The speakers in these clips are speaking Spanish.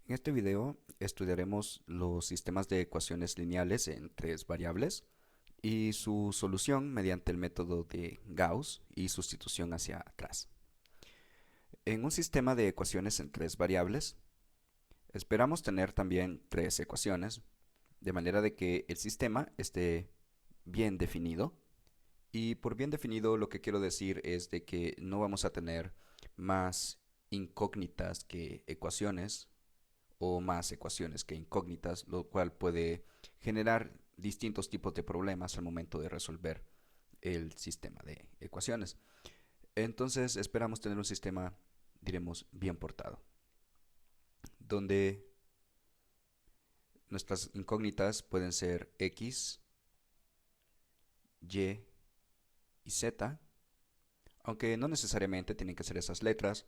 En este video estudiaremos los sistemas de ecuaciones lineales en tres variables y su solución mediante el método de Gauss y sustitución hacia atrás. En un sistema de ecuaciones en tres variables, esperamos tener también tres ecuaciones, de manera de que el sistema esté bien definido. Y por bien definido lo que quiero decir es de que no vamos a tener más incógnitas que ecuaciones o más ecuaciones que incógnitas, lo cual puede generar distintos tipos de problemas al momento de resolver el sistema de ecuaciones. Entonces esperamos tener un sistema, diremos, bien portado, donde nuestras incógnitas pueden ser x, y y z, aunque no necesariamente tienen que ser esas letras.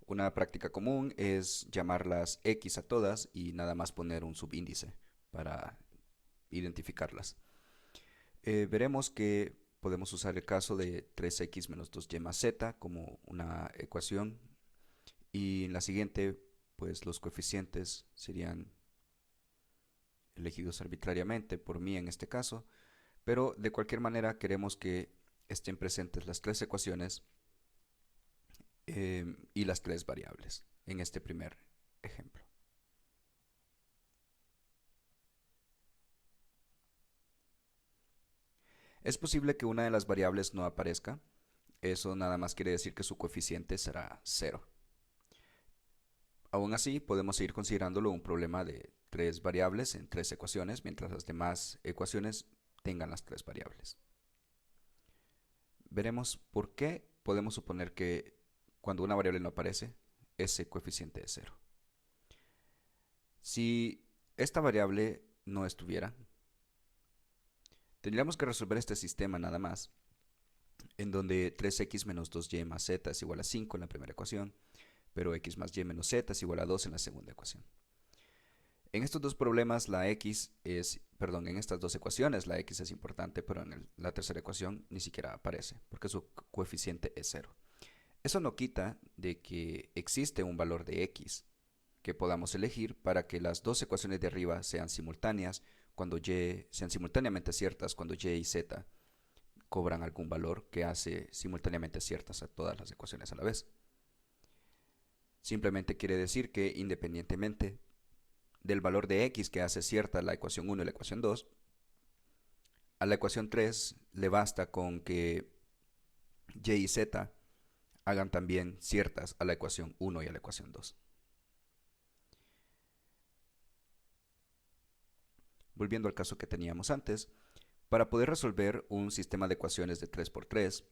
Una práctica común es llamarlas x a todas y nada más poner un subíndice para identificarlas. Veremos que podemos usar el caso de 3x menos 2y más z como una ecuación, y en la siguiente pues los coeficientes serían elegidos arbitrariamente por mí en este caso, pero de cualquier manera queremos que estén presentes las tres ecuaciones y las tres variables en este primer ejemplo. Es posible que una de las variables no aparezca. Eso nada más quiere decir que su coeficiente será cero. Aún así, podemos seguir considerándolo un problema de tres variables en tres ecuaciones, mientras las demás ecuaciones tengan las tres variables. Veremos por qué podemos suponer que cuando una variable no aparece, ese coeficiente es cero. Si esta variable no estuviera, tendríamos que resolver este sistema nada más, en donde 3x menos 2y más z es igual a 5 en la primera ecuación, pero x más y menos z es igual a 2 en la segunda ecuación. En estos dos problemas en estas dos ecuaciones la x es importante, pero en la tercera ecuación ni siquiera aparece, porque su coeficiente es cero. Eso no quita de que existe un valor de x que podamos elegir para que las dos ecuaciones de arriba sean simultáneas cuando sean simultáneamente ciertas cuando y z cobran algún valor que hace simultáneamente ciertas a todas las ecuaciones a la vez. Simplemente quiere decir que independientemente del valor de x que hace cierta la ecuación 1 y la ecuación 2, a la ecuación 3 le basta con que y y z hagan también ciertas a la ecuación 1 y a la ecuación 2. Volviendo al caso que teníamos antes, para poder resolver un sistema de ecuaciones de 3×3,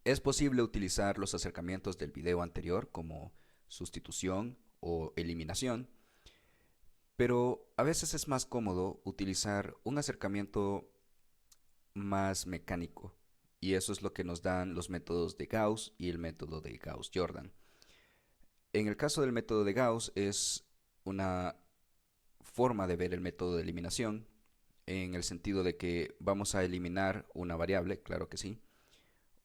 es posible utilizar los acercamientos del video anterior como sustitución o eliminación, pero a veces es más cómodo utilizar un acercamiento más mecánico, y eso es lo que nos dan los métodos de Gauss y el método de Gauss-Jordan. En el caso del método de Gauss es una forma de ver el método de eliminación, en el sentido de que vamos a eliminar una variable, claro que sí,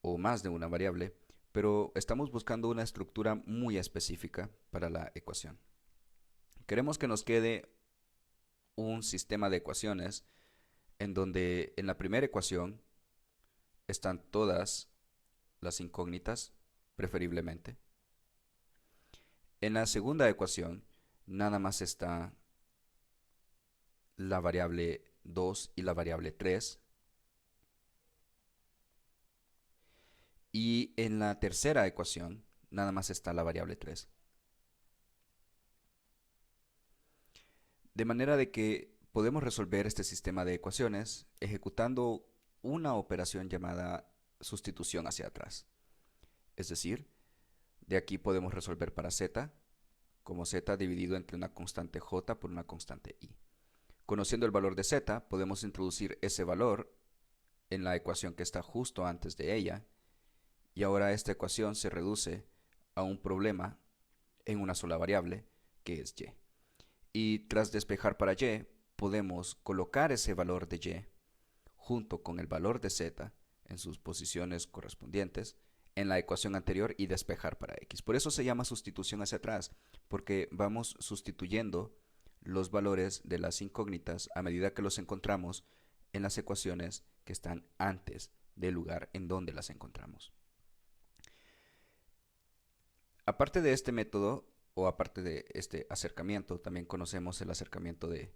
o más de una variable, pero estamos buscando una estructura muy específica para la ecuación. Queremos que nos quede un sistema de ecuaciones en donde en la primera ecuación están todas las incógnitas, preferiblemente. En la segunda ecuación nada más está la variable 2 y la variable 3. Y en la tercera ecuación nada más está la variable 3. De manera de que podemos resolver este sistema de ecuaciones ejecutando una operación llamada sustitución hacia atrás. Es decir, de aquí podemos resolver para z, como z dividido entre una constante j por una constante i. Conociendo el valor de z, podemos introducir ese valor en la ecuación que está justo antes de ella, y ahora esta ecuación se reduce a un problema en una sola variable, que es y. Y tras despejar para y, podemos colocar ese valor de y junto con el valor de z en sus posiciones correspondientes en la ecuación anterior y despejar para x. Por eso se llama sustitución hacia atrás, porque vamos sustituyendo los valores de las incógnitas a medida que los encontramos en las ecuaciones que están antes del lugar en donde las encontramos. Aparte de este método, o aparte de este acercamiento, también conocemos el acercamiento de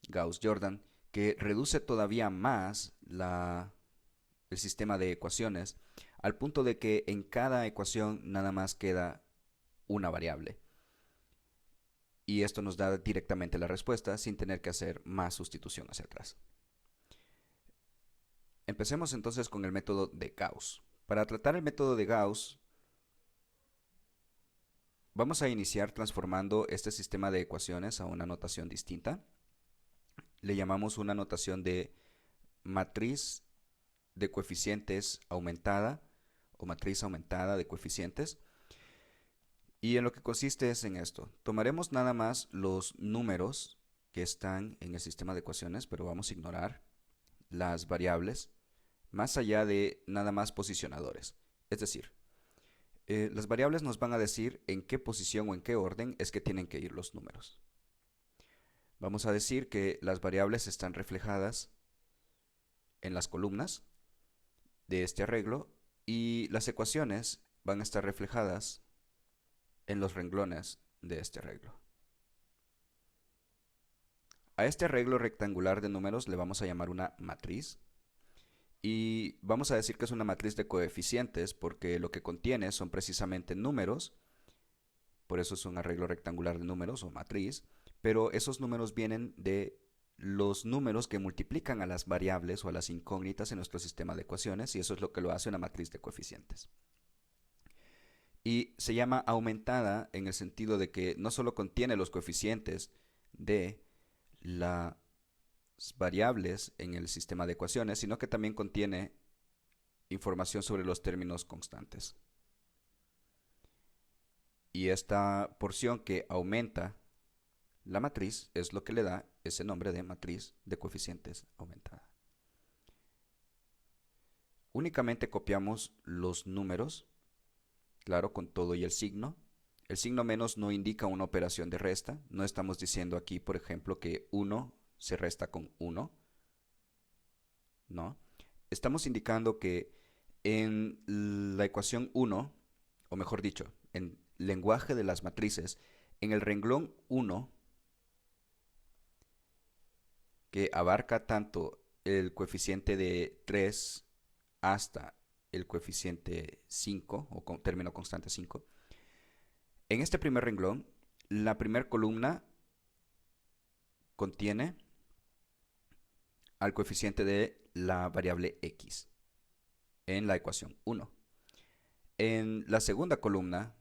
Gauss-Jordan, que reduce todavía más el sistema de ecuaciones al punto de que en cada ecuación nada más queda una variable. Y esto nos da directamente la respuesta sin tener que hacer más sustitución hacia atrás. Empecemos entonces con el método de Gauss. Para tratar el método de Gauss, vamos a iniciar transformando este sistema de ecuaciones a una notación distinta. Le llamamos una notación de matriz de coeficientes aumentada o matriz aumentada de coeficientes. Y en lo que consiste es en esto. Tomaremos nada más los números que están en el sistema de ecuaciones, pero vamos a ignorar las variables más allá de nada más posicionadores. Es decir, las variables nos van a decir en qué posición o en qué orden es que tienen que ir los números. Vamos a decir que las variables están reflejadas en las columnas de este arreglo y las ecuaciones van a estar reflejadas en los renglones de este arreglo. A este arreglo rectangular de números le vamos a llamar una matriz y vamos a decir que es una matriz de coeficientes porque lo que contiene son precisamente números, por eso es un arreglo rectangular de números o matriz, pero esos números vienen de los números que multiplican a las variables o a las incógnitas en nuestro sistema de ecuaciones y eso es lo que lo hace una matriz de coeficientes. Y se llama aumentada en el sentido de que no solo contiene los coeficientes de las variables en el sistema de ecuaciones, sino que también contiene información sobre los términos constantes. Y esta porción que aumenta la matriz es lo que le da ese nombre de matriz de coeficientes aumentada. Únicamente copiamos los números, claro, con todo y el signo. El signo menos no indica una operación de resta. No estamos diciendo aquí, por ejemplo, que 1 se resta con 1. No. Estamos indicando que en la ecuación 1, o mejor dicho, en lenguaje de las matrices, en el renglón 1, que abarca tanto el coeficiente de 3 hasta el coeficiente 5, o con término constante 5, en este primer renglón, la primera columna contiene al coeficiente de la variable x en la ecuación 1. En la segunda columna,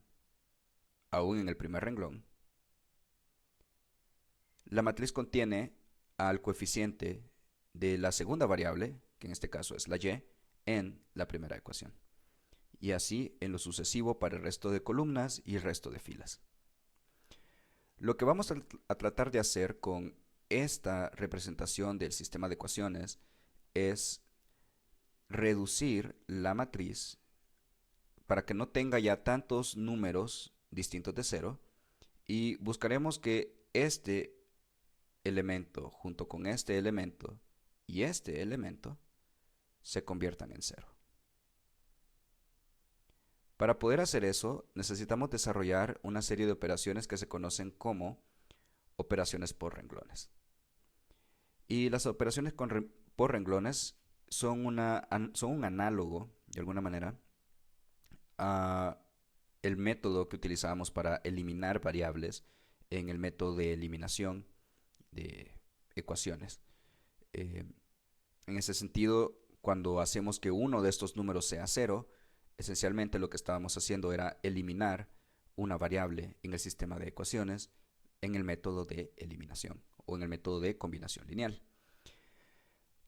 aún en el primer renglón, la matriz contiene al coeficiente de la segunda variable, que en este caso es la y, en la primera ecuación. Y así en lo sucesivo para el resto de columnas y el resto de filas. Lo que vamos a tratar de hacer con esta representación del sistema de ecuaciones es reducir la matriz para que no tenga ya tantos números distintos de 0 y buscaremos que este elemento junto con este elemento y este elemento se conviertan en 0. Para poder hacer eso, necesitamos desarrollar una serie de operaciones que se conocen como operaciones por renglones. Y las operaciones por renglones son un análogo, de alguna manera, a el método que utilizábamos para eliminar variables en el método de eliminación de ecuaciones. En ese sentido, cuando hacemos que uno de estos números sea 0, esencialmente lo que estábamos haciendo era eliminar una variable en el sistema de ecuaciones en el método de eliminación o en el método de combinación lineal.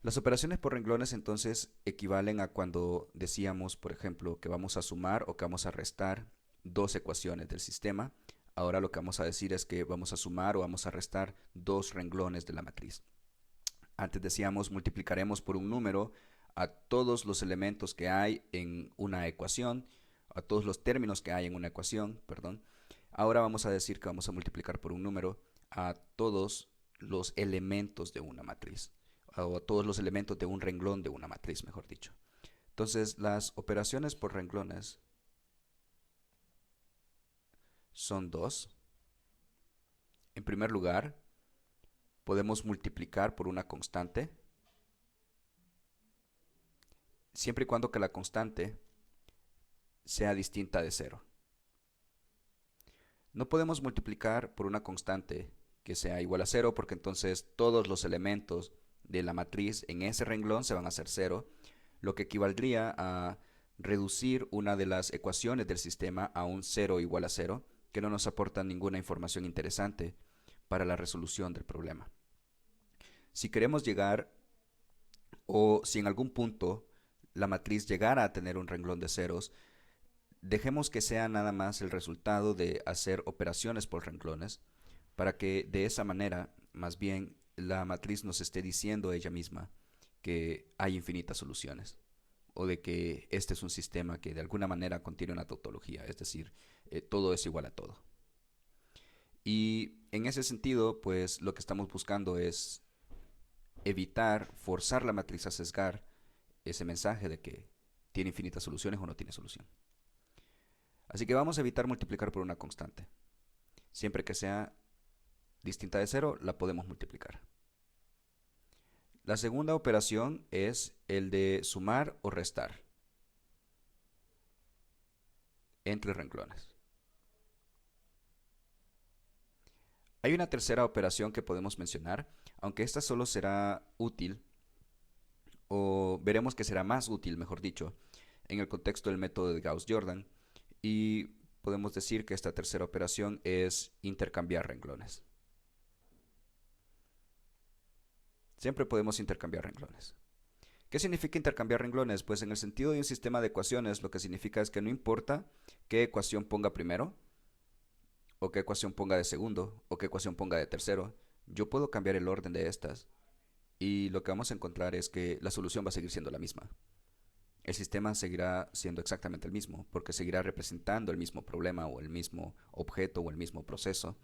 Las operaciones por renglones entonces equivalen a cuando decíamos, por ejemplo, que vamos a sumar o que vamos a restar dos ecuaciones del sistema. Ahora lo que vamos a decir es que vamos a sumar o vamos a restar dos renglones de la matriz. Antes decíamos multiplicaremos por un número a todos los elementos que hay en una ecuación, a todos los términos que hay en una ecuación, perdón, ahora vamos a decir que vamos a multiplicar por un número a todos los elementos de una matriz, o a todos los elementos de un renglón de una matriz, mejor dicho. Entonces, las operaciones por renglones son dos. En primer lugar, podemos multiplicar por una constante, siempre y cuando que la constante sea distinta de cero. No podemos multiplicar por una constante que sea igual a cero, porque entonces todos los elementos de la matriz en ese renglón se van a hacer cero, lo que equivaldría a reducir una de las ecuaciones del sistema a un cero igual a cero, que no nos aporta ninguna información interesante para la resolución del problema. Si queremos llegar, o si en algún punto la matriz llegara a tener un renglón de ceros, dejemos que sea nada más el resultado de hacer operaciones por renglones, para que de esa manera, más bien, la matriz nos esté diciendo ella misma que hay infinitas soluciones, o de que este es un sistema que de alguna manera contiene una tautología, es decir, todo es igual a todo. Y en ese sentido, pues lo que estamos buscando es evitar forzar la matriz a sesgar ese mensaje de que tiene infinitas soluciones o no tiene solución. Así que vamos a evitar multiplicar por una constante. Siempre que sea distinta de cero, la podemos multiplicar. La segunda operación es el de sumar o restar entre renglones. Hay una tercera operación que podemos mencionar, aunque esta solo será útil, o veremos que será más útil, mejor dicho, en el contexto del método de Gauss-Jordan, y podemos decir que esta tercera operación es intercambiar renglones. Siempre podemos intercambiar renglones. ¿Qué significa intercambiar renglones? Pues en el sentido de un sistema de ecuaciones, lo que significa es que no importa qué ecuación ponga primero, o qué ecuación ponga de segundo, o qué ecuación ponga de tercero, yo puedo cambiar el orden de estas, y lo que vamos a encontrar es que la solución va a seguir siendo la misma. El sistema seguirá siendo exactamente el mismo, porque seguirá representando el mismo problema o el mismo objeto o el mismo proceso.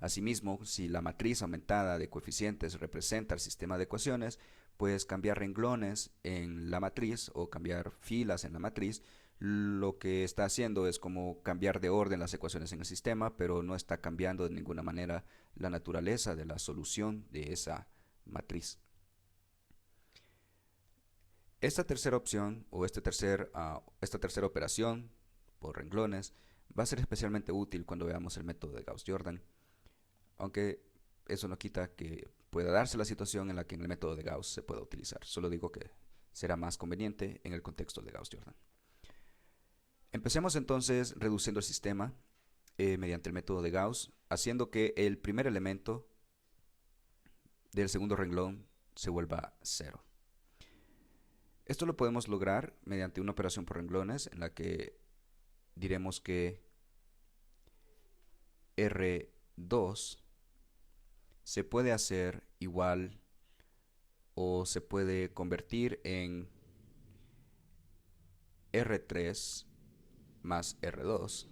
Asimismo, si la matriz aumentada de coeficientes representa el sistema de ecuaciones, pues cambiar renglones en la matriz o cambiar filas en la matriz, lo que está haciendo es como cambiar de orden las ecuaciones en el sistema, pero no está cambiando de ninguna manera la naturaleza de la solución de esa matriz. Esta tercera opción o esta tercera operación por renglones va a ser especialmente útil cuando veamos el método de Gauss-Jordan, aunque eso no quita que pueda darse la situación en la que en el método de Gauss se pueda utilizar. Solo digo que será más conveniente en el contexto de Gauss-Jordan. Empecemos entonces reduciendo el sistema mediante el método de Gauss, haciendo que el primer elemento del segundo renglón se vuelva cero. Esto lo podemos lograr mediante una operación por renglones en la que diremos que R2 se puede hacer igual o se puede convertir en R3 más R2.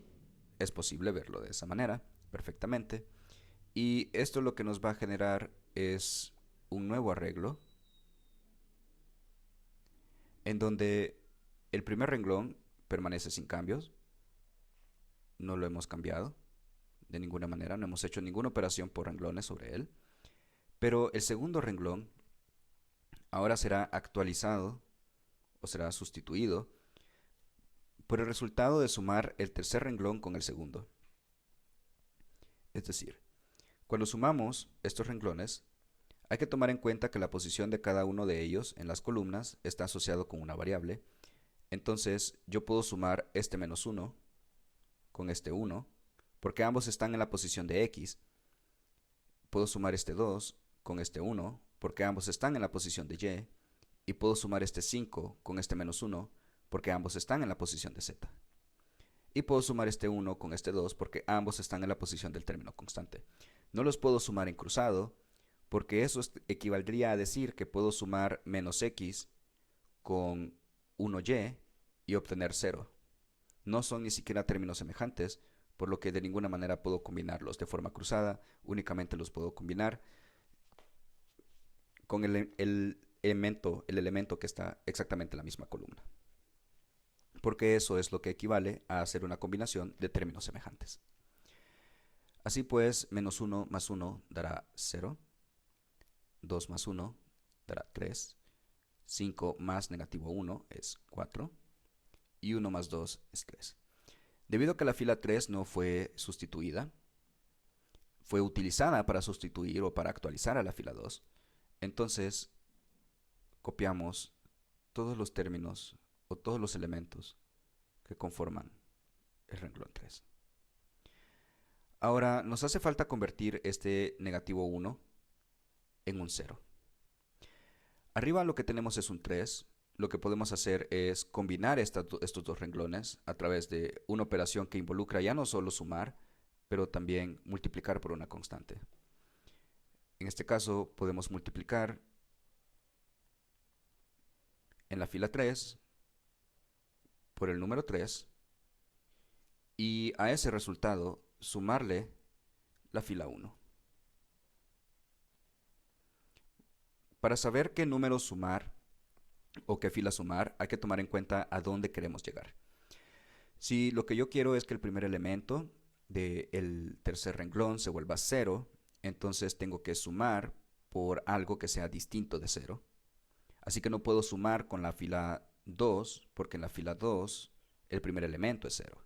Es posible verlo de esa manera perfectamente. Y esto lo que nos va a generar es un nuevo arreglo en donde el primer renglón permanece sin cambios. No lo hemos cambiado de ninguna manera, no hemos hecho ninguna operación por renglones sobre él. Pero el segundo renglón ahora será actualizado o será sustituido por el resultado de sumar el tercer renglón con el segundo. Es decir, cuando sumamos estos renglones, hay que tomar en cuenta que la posición de cada uno de ellos en las columnas está asociado con una variable. Entonces yo puedo sumar este menos 1 con este 1, porque ambos están en la posición de x. Puedo sumar este 2 con este 1, porque ambos están en la posición de y. Y puedo sumar este 5 con este menos 1, porque ambos están en la posición de z. Y puedo sumar este 1 con este 2, porque ambos están en la posición del término constante. No los puedo sumar en cruzado, porque eso equivaldría a decir que puedo sumar menos x con 1y y obtener 0. no son ni siquiera términos semejantes, por lo que de ninguna manera puedo combinarlos de forma cruzada, únicamente los puedo combinar con el elemento que está exactamente en la misma columna, porque eso es lo que equivale a hacer una combinación de términos semejantes. Así pues, menos 1 más 1 dará 0, 2 más 1 dará 3, 5 más negativo 1 es 4, y 1 más 2 es 3. Debido a que la fila 3 no fue sustituida, fue utilizada para sustituir o para actualizar a la fila 2, entonces copiamos todos los términos o todos los elementos que conforman el renglón 3. Ahora nos hace falta convertir este negativo 1 en un 0. Arriba lo que tenemos es un 3. Lo que podemos hacer es combinar estos dos renglones a través de una operación que involucra ya no solo sumar, pero también multiplicar por una constante. En este caso podemos multiplicar en la fila 3 por el número 3 y a ese resultado sumarle la fila 1. Para saber qué número sumar o qué fila sumar, hay que tomar en cuenta a dónde queremos llegar. Si lo que yo quiero es que el primer elemento del tercer renglón se vuelva 0, entonces tengo que sumar por algo que sea distinto de 0. Así que no puedo sumar con la fila 2, porque en la fila 2 el primer elemento es 0.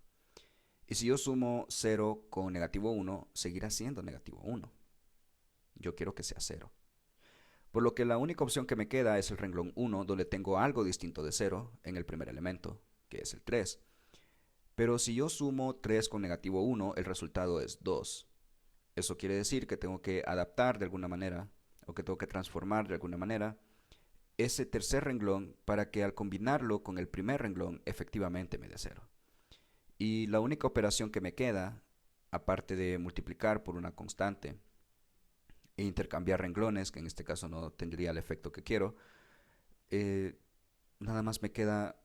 Y si yo sumo 0 con negativo 1, seguirá siendo negativo 1. Yo quiero que sea 0. Por lo que la única opción que me queda es el renglón 1, donde tengo algo distinto de 0 en el primer elemento, que es el 3. Pero si yo sumo 3 con negativo 1, el resultado es 2. Eso quiere decir que tengo que adaptar de alguna manera, o que tengo que transformar de alguna manera, ese tercer renglón para que al combinarlo con el primer renglón efectivamente me dé 0. Y la única operación que me queda, aparte de multiplicar por una constante e intercambiar renglones, que en este caso no tendría el efecto que quiero, nada más me queda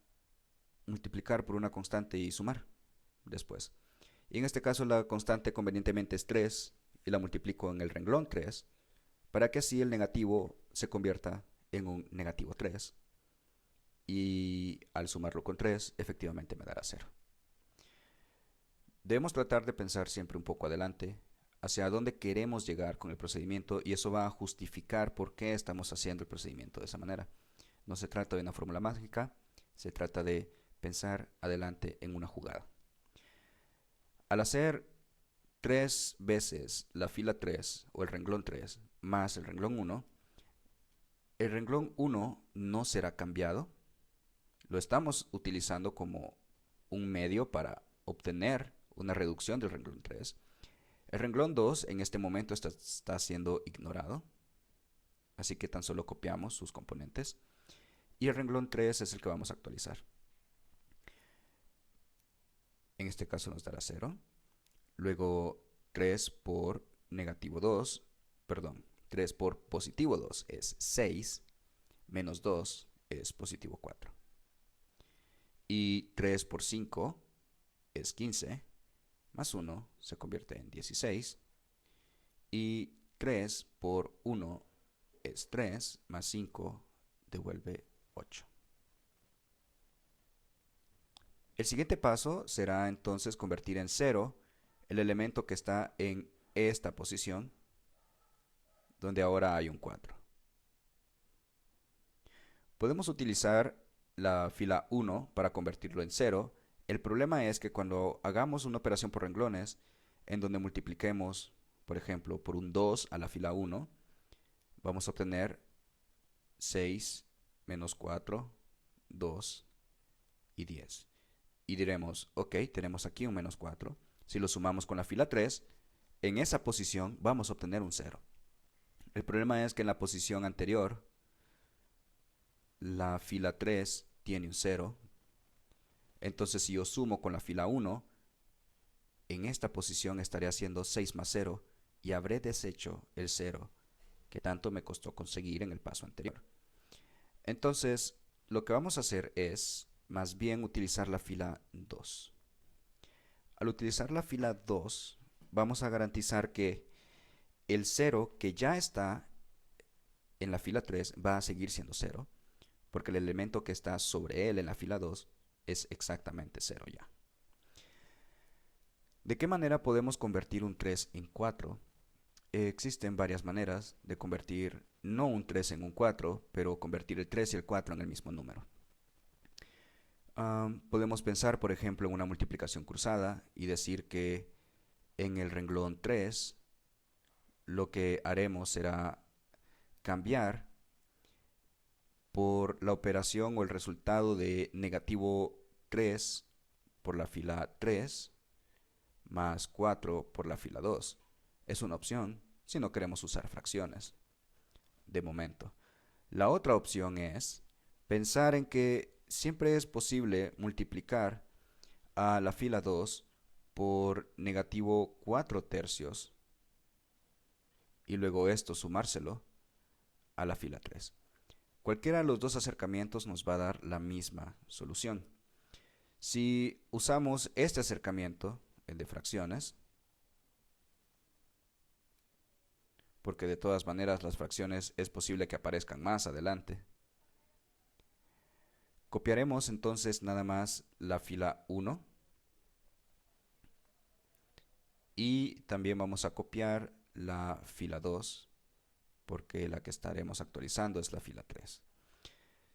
multiplicar por una constante y sumar después. Y en este caso la constante convenientemente es 3 y la multiplico en el renglón 3 para que así el negativo se convierta en un negativo 3 y al sumarlo con 3 efectivamente me dará 0. Debemos tratar de pensar siempre un poco adelante hacia dónde queremos llegar con el procedimiento y eso va a justificar por qué estamos haciendo el procedimiento de esa manera. No se trata de una fórmula mágica, se trata de pensar adelante en una jugada. Al hacer 3 veces la fila 3 o el renglón 3 más el renglón 1 no será cambiado. Lo estamos utilizando como un medio para obtener una reducción del renglón 3. El renglón 2 en este momento está siendo ignorado, así que tan solo copiamos sus componentes. Y el renglón 3 es el que vamos a actualizar. En este caso nos dará 0. Luego 3 por negativo 2, perdón, 3 por positivo 2 es 6, menos 2 es positivo 4. Y 3 por 5 es 15, más 1 se convierte en 16. Y 3 por 1 es 3, más 5 devuelve 8. El siguiente paso será entonces convertir en 0 el elemento que está en esta posición, donde ahora hay un 4. Podemos utilizar la fila 1 para convertirlo en 0. El problema es que cuando hagamos una operación por renglones, en donde multipliquemos, por ejemplo, por un 2 a la fila 1, vamos a obtener 6 menos 4, 2 y 10. Y diremos, ok, tenemos aquí un menos 4. Si lo sumamos con la fila 3, en esa posición vamos a obtener un 0. El problema es que en la posición anterior, la fila 3 tiene un 0. Entonces si yo sumo con la fila 1, en esta posición estaré haciendo 6 más 0 y habré deshecho el 0 que tanto me costó conseguir en el paso anterior. Entonces, lo que vamos a hacer es más bien utilizar la fila 2. Al utilizar la fila 2, vamos a garantizar que el 0 que ya está en la fila 3 va a seguir siendo 0, porque el elemento que está sobre él en la fila 2 es exactamente 0 ya. ¿De qué manera podemos convertir un 3 en 4? Existen varias maneras de convertir no un 3 en un 4, pero convertir el 3 y el 4 en el mismo número. Podemos pensar, por ejemplo, en una multiplicación cruzada y decir que en el renglón 3 lo que haremos será cambiar por la operación o el resultado de negativo 3 por la fila 3 más 4 por la fila 2. Es una opción si no queremos usar fracciones de momento. La otra opción es pensar en que siempre es posible multiplicar a la fila 2 por negativo 4 tercios y luego esto sumárselo a la fila 3. Cualquiera de los dos acercamientos nos va a dar la misma solución. Si usamos este acercamiento, el de fracciones, porque de todas maneras las fracciones es posible que aparezcan más adelante, copiaremos entonces nada más la fila 1 y también vamos a copiar la fila 2 porque la que estaremos actualizando es la fila 3.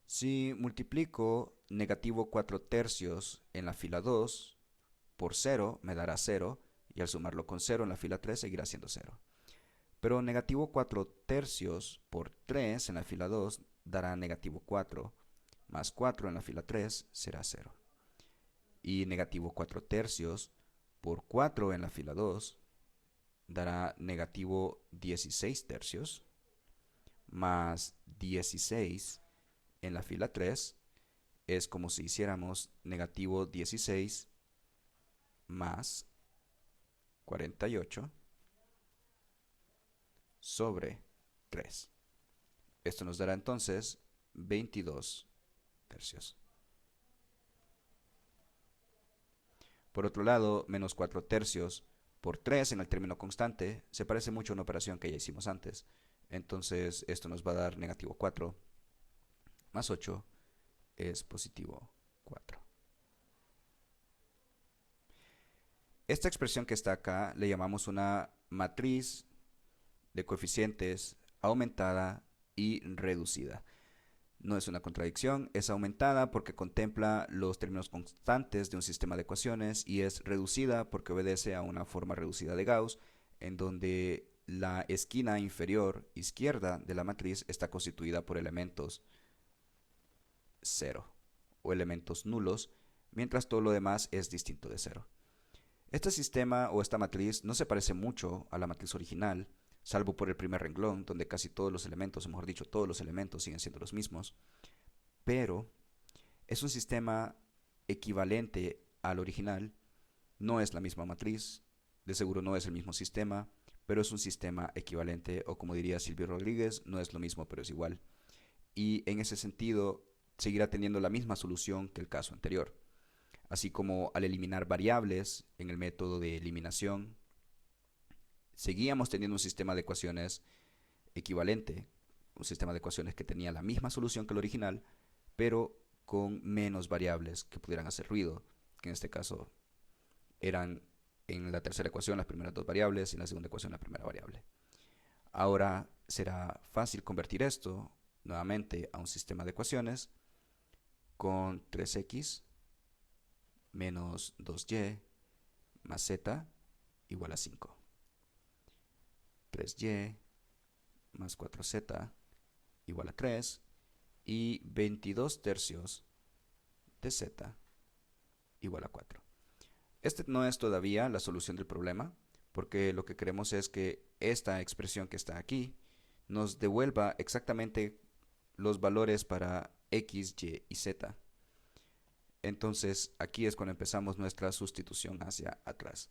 Si multiplico negativo 4 tercios en la fila 2 por 0 me dará 0 y al sumarlo con 0 en la fila 3 seguirá siendo 0. Pero negativo 4 tercios por 3 en la fila 2 dará negativo 4 más 4 en la fila 3 será 0. Y negativo 4 tercios por 4 en la fila 2 dará negativo 16 tercios más 16 en la fila 3 es como si hiciéramos negativo 16 más 48 sobre 3. Esto nos dará entonces 22 tercios. Por otro lado, menos 4 tercios por 3 en el término constante se parece mucho a una operación que ya hicimos antes. Entonces esto nos va a dar negativo 4 más 8 es positivo 4. Esta expresión que está acá le llamamos una matriz de coeficientes aumentada y reducida. No es una contradicción, es aumentada porque contempla los términos constantes de un sistema de ecuaciones y es reducida porque obedece a una forma reducida de Gauss, en donde la esquina inferior izquierda de la matriz está constituida por elementos 0 o elementos nulos, mientras todo lo demás es distinto de 0. Este sistema o esta matriz no se parece mucho a la matriz original, salvo por el primer renglón, donde casi todos los elementos, o mejor dicho, todos los elementos siguen siendo los mismos, pero es un sistema equivalente al original, no es la misma matriz, de seguro no es el mismo sistema, pero es un sistema equivalente, o como diría Silvio Rodríguez, no es lo mismo, pero es igual. Y en ese sentido, seguirá teniendo la misma solución que el caso anterior. Así como al eliminar variables en el método de eliminación, seguíamos teniendo un sistema de ecuaciones equivalente, un sistema de ecuaciones que tenía la misma solución que el original, pero con menos variables que pudieran hacer ruido, que en este caso eran en la tercera ecuación las primeras dos variables y en la segunda ecuación la primera variable. Ahora será fácil convertir esto nuevamente a un sistema de ecuaciones con 3x menos 2y más z igual a 5. 3y más 4z igual a 3 y 22 tercios de z igual a 4. Este no es todavía la solución del problema, porque lo que queremos es que esta expresión que está aquí nos devuelva exactamente los valores para x, y y z. Entonces aquí es cuando empezamos nuestra sustitución hacia atrás.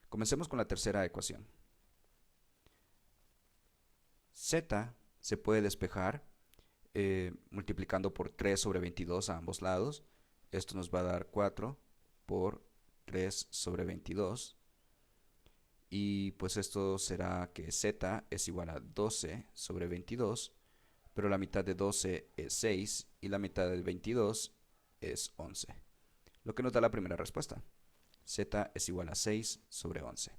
Comencemos con la tercera ecuación. Z se puede despejar multiplicando por 3 sobre 22 a ambos lados. Esto nos va a dar 4 por 3 sobre 22. Y pues esto será que z es igual a 12 sobre 22, pero la mitad de 12 es 6 y la mitad de 22 es 11. Lo que nos da la primera respuesta. Z es igual a 6 sobre 11.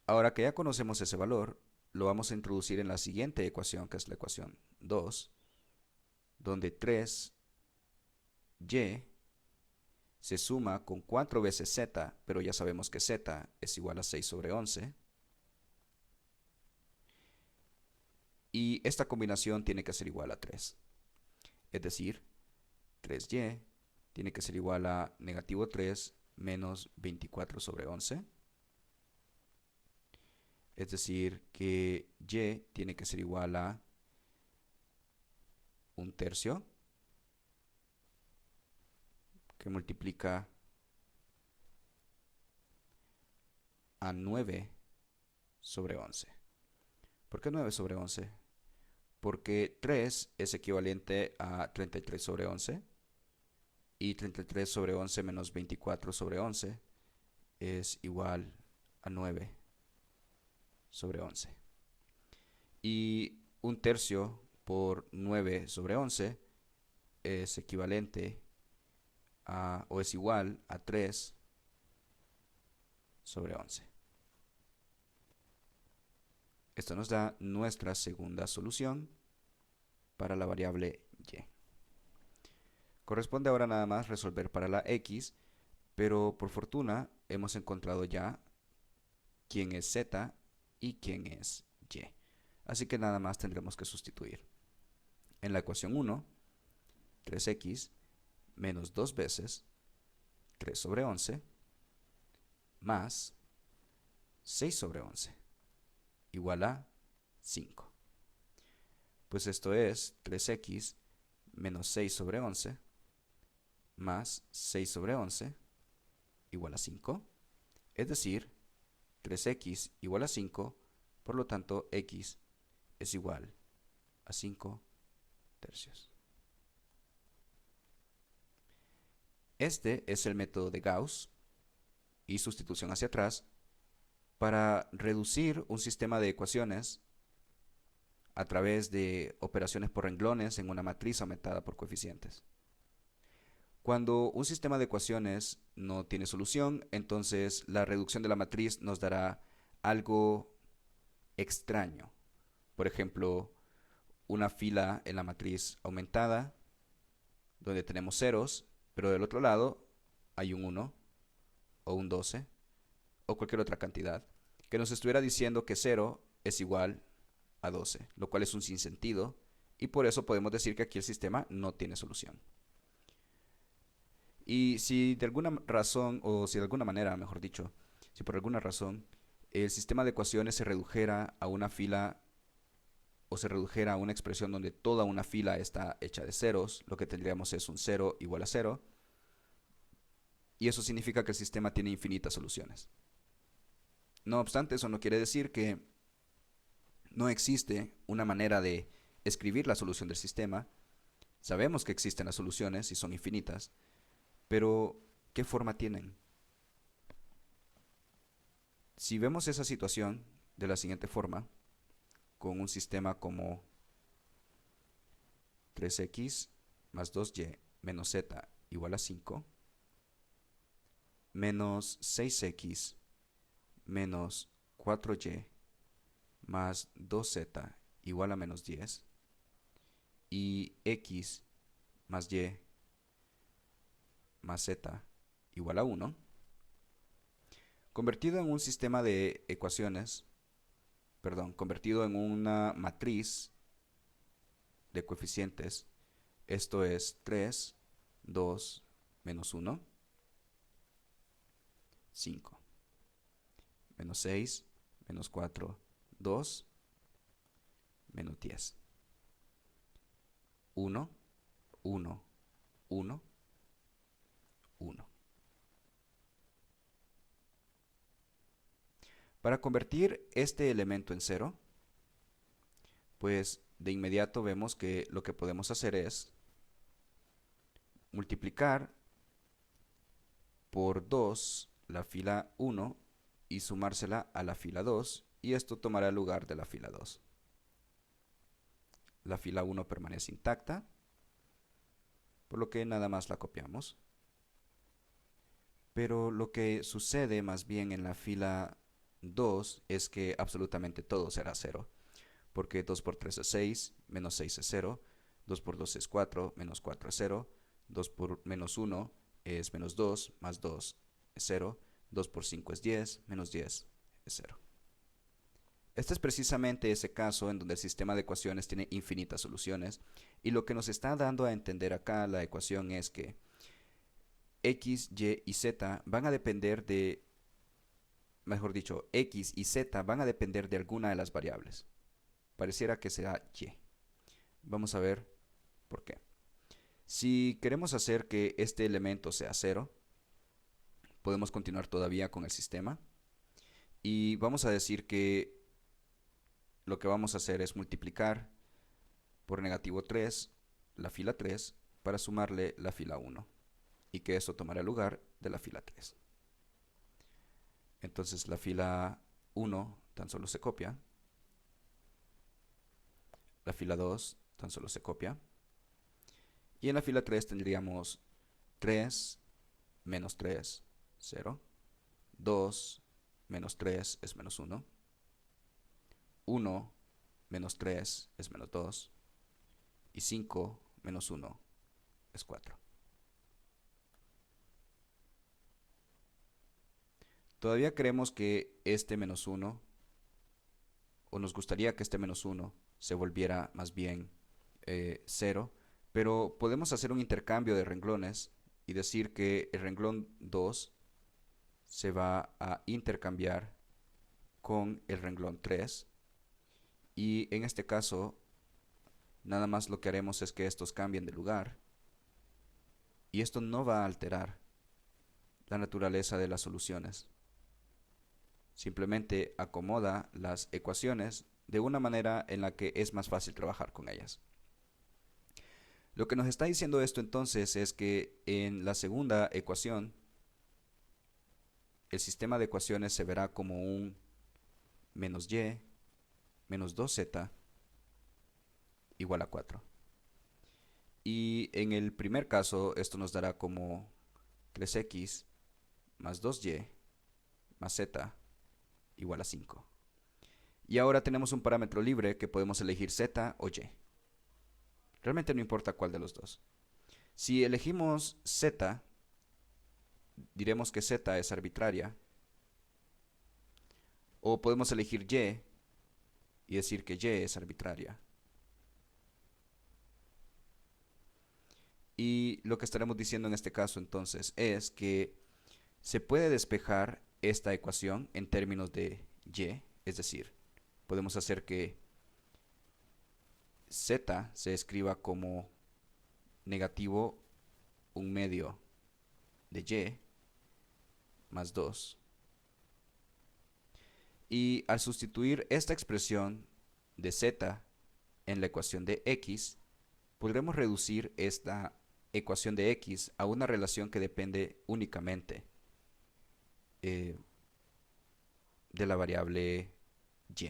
Ahora que ya conocemos ese valor, lo vamos a introducir en la siguiente ecuación, que es la ecuación 2, donde 3y se suma con 4 veces z, pero ya sabemos que z es igual a 6 sobre 11. Y esta combinación tiene que ser igual a 3. Es decir, 3y tiene que ser igual a negativo 3 menos 24 sobre 11. Es decir, que y tiene que ser igual a 1/3, que multiplica a 9 sobre 11. ¿Por qué 9 sobre 11? Porque 3 es equivalente a 33 sobre 11. Y 33 sobre 11 menos 24 sobre 11 es igual a 9 sobre 11. Y 1/3 por 9 sobre 11 es equivalente a, o es igual a 3 sobre 11. Esto nos da nuestra segunda solución para la variable y. Corresponde ahora nada más resolver para la x, pero por fortuna hemos encontrado ya quién es z y quién es y. Así que nada más tendremos que sustituir. En la ecuación 1, 3x menos 2 veces 3 sobre 11 más 6 sobre 11 igual a 5. Pues esto es 3x menos 6 sobre 11 más 6 sobre 11 igual a 5. Es decir, 3x igual a 5, por lo tanto x es igual a 5/3. Este es el método de Gauss y sustitución hacia atrás para reducir un sistema de ecuaciones a través de operaciones por renglones en una matriz aumentada por coeficientes. Cuando un sistema de ecuaciones no tiene solución, entonces la reducción de la matriz nos dará algo extraño. Por ejemplo, una fila en la matriz aumentada, donde tenemos ceros, pero del otro lado hay un 1 o un 12 o cualquier otra cantidad, que nos estuviera diciendo que 0 es igual a 12, lo cual es un sinsentido, y por eso podemos decir que aquí el sistema no tiene solución. Y si de alguna razón, o si de alguna manera, mejor dicho, si por alguna razón el sistema de ecuaciones se redujera a una fila o se redujera a una expresión donde toda una fila está hecha de ceros, lo que tendríamos es un 0 igual a 0, y eso significa que el sistema tiene infinitas soluciones. No obstante, eso no quiere decir que no existe una manera de escribir la solución del sistema. Sabemos que existen las soluciones y son infinitas, pero ¿qué forma tienen? Si vemos esa situación de la siguiente forma, con un sistema como 3x más 2y menos z igual a 5, menos 6x menos 4y más 2z igual a menos 10, y x más y más z igual a 1, convertido en un sistema de ecuaciones, convertido en una matriz de coeficientes, esto es 3, 2, menos 1, 5, menos 6, menos 4, 2, menos 10, 1, 1, 1, 1. Para convertir este elemento en 0, pues de inmediato vemos que lo que podemos hacer es multiplicar por 2 la fila 1 y sumársela a la fila 2, y esto tomará el lugar de la fila 2. La fila 1 permanece intacta, por lo que nada más la copiamos. Pero lo que sucede más bien en la fila 2 es que absolutamente todo será 0, porque 2 por 3 es 6, menos 6 es 0, 2 por 2 es 4, menos 4 es 0, 2 por menos 1 es menos 2, más 2 es 0, 2 por 5 es 10, menos 10 es 0. Este es precisamente ese caso en donde el sistema de ecuaciones tiene infinitas soluciones, y lo que nos está dando a entender acá la ecuación es que x, y y z van a depender de, mejor dicho, x y z van a depender de alguna de las variables. Pareciera que sea y. Vamos a ver por qué. Si queremos hacer que este elemento sea 0, podemos continuar todavía con el sistema y vamos a decir que lo que vamos a hacer es multiplicar por negativo 3 la fila 3 para sumarle la fila 1, y que esto tomará lugar de la fila 3. Entonces la fila 1 tan solo se copia, la fila 2 tan solo se copia, y en la fila 3 tendríamos 3 menos 3, 0, 2 menos 3 es menos 1, 1 menos 3 es menos 2, y 5 menos 1 es 4. Todavía creemos que este menos 1, o nos gustaría que este menos 1 se volviera más bien 0, pero podemos hacer un intercambio de renglones y decir que el renglón 2 se va a intercambiar con el renglón 3, y en este caso nada más lo que haremos es que estos cambien de lugar, y esto no va a alterar la naturaleza de las soluciones. Simplemente acomoda las ecuaciones de una manera en la que es más fácil trabajar con ellas. Lo que nos está diciendo esto entonces es que en la segunda ecuación el sistema de ecuaciones se verá como un menos y menos 2z igual a 4. Y en el primer caso esto nos dará como 3x más 2y más z igual a 5. Y ahora tenemos un parámetro libre que podemos elegir z o y. Realmente no importa cuál de los dos. Si elegimos z, diremos que z es arbitraria. O podemos elegir y decir que y es arbitraria. Y lo que estaremos diciendo en este caso entonces es que se puede despejar esta ecuación en términos de y, es decir, podemos hacer que z se escriba como negativo 1/2 de y más 2. Y al sustituir esta expresión de z en la ecuación de x, podremos reducir esta ecuación de x a una relación que depende únicamente de la variable y.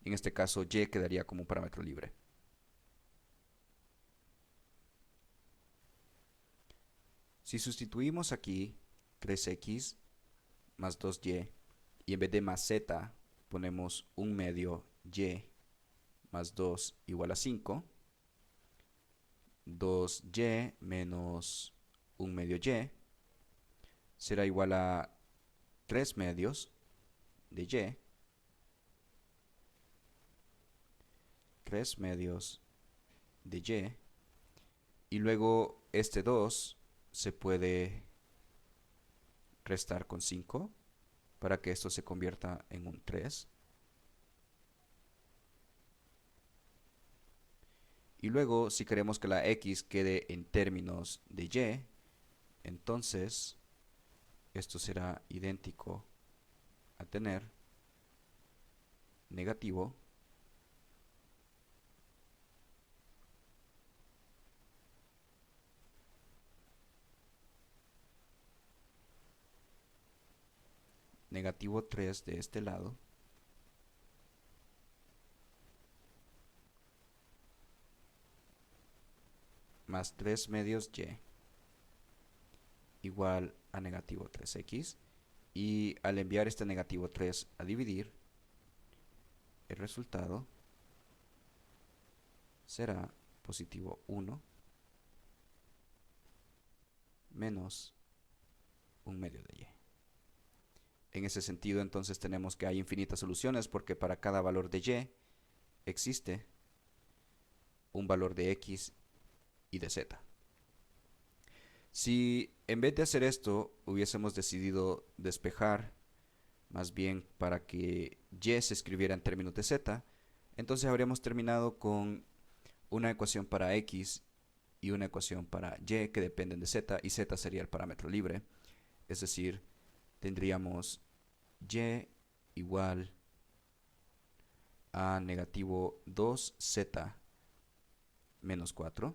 En este caso, y quedaría como un parámetro libre. Si sustituimos aquí 3x más 2y, y en vez de más z ponemos 1/2 y más 2 igual a 5, 2y menos 1/2 y será igual a 3/2 de y, 3/2 de y luego este 2 se puede restar con 5 para que esto se convierta en un 3. Y luego, si queremos que la x quede en términos de y, entonces esto será idéntico a tener negativo negativo 3 de este lado más 3 medios y igual a negativo 3x. Y al enviar este negativo 3 a dividir, el resultado será positivo 1 menos 1 medio de y. En ese sentido, entonces tenemos que hay infinitas soluciones porque para cada valor de y existe un valor de x y de z. Si en vez de hacer esto hubiésemos decidido despejar, más bien para que y se escribiera en términos de z, entonces habríamos terminado con una ecuación para x y una ecuación para y que dependen de z, y z sería el parámetro libre. Es decir, tendríamos y igual a negativo 2z menos 4.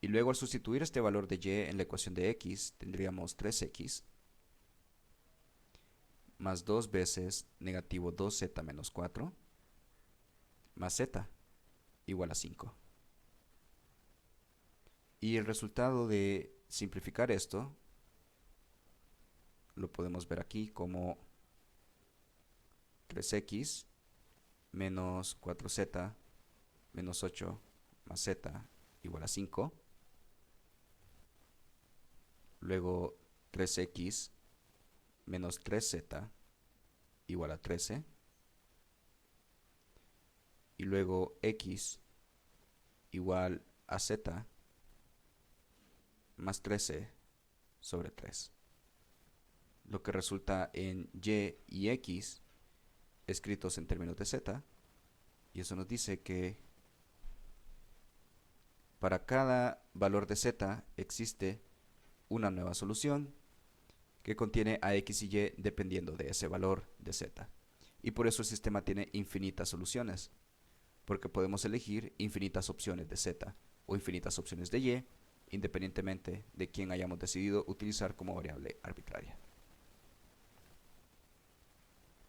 Y luego al sustituir este valor de y en la ecuación de x, tendríamos 3x más 2 veces negativo 2z menos 4 más z igual a 5. Y el resultado de simplificar esto lo podemos ver aquí como 3x menos 4z menos 8 más z igual a 5. Luego 3x menos 3z igual a 13. Y luego x igual a z más 13 sobre 3. Lo que resulta en y x escritos en términos de z. Y eso nos dice que para cada valor de z existe una nueva solución que contiene a x y y dependiendo de ese valor de z. Y por eso el sistema tiene infinitas soluciones, porque podemos elegir infinitas opciones de z o infinitas opciones de y, independientemente de quién hayamos decidido utilizar como variable arbitraria.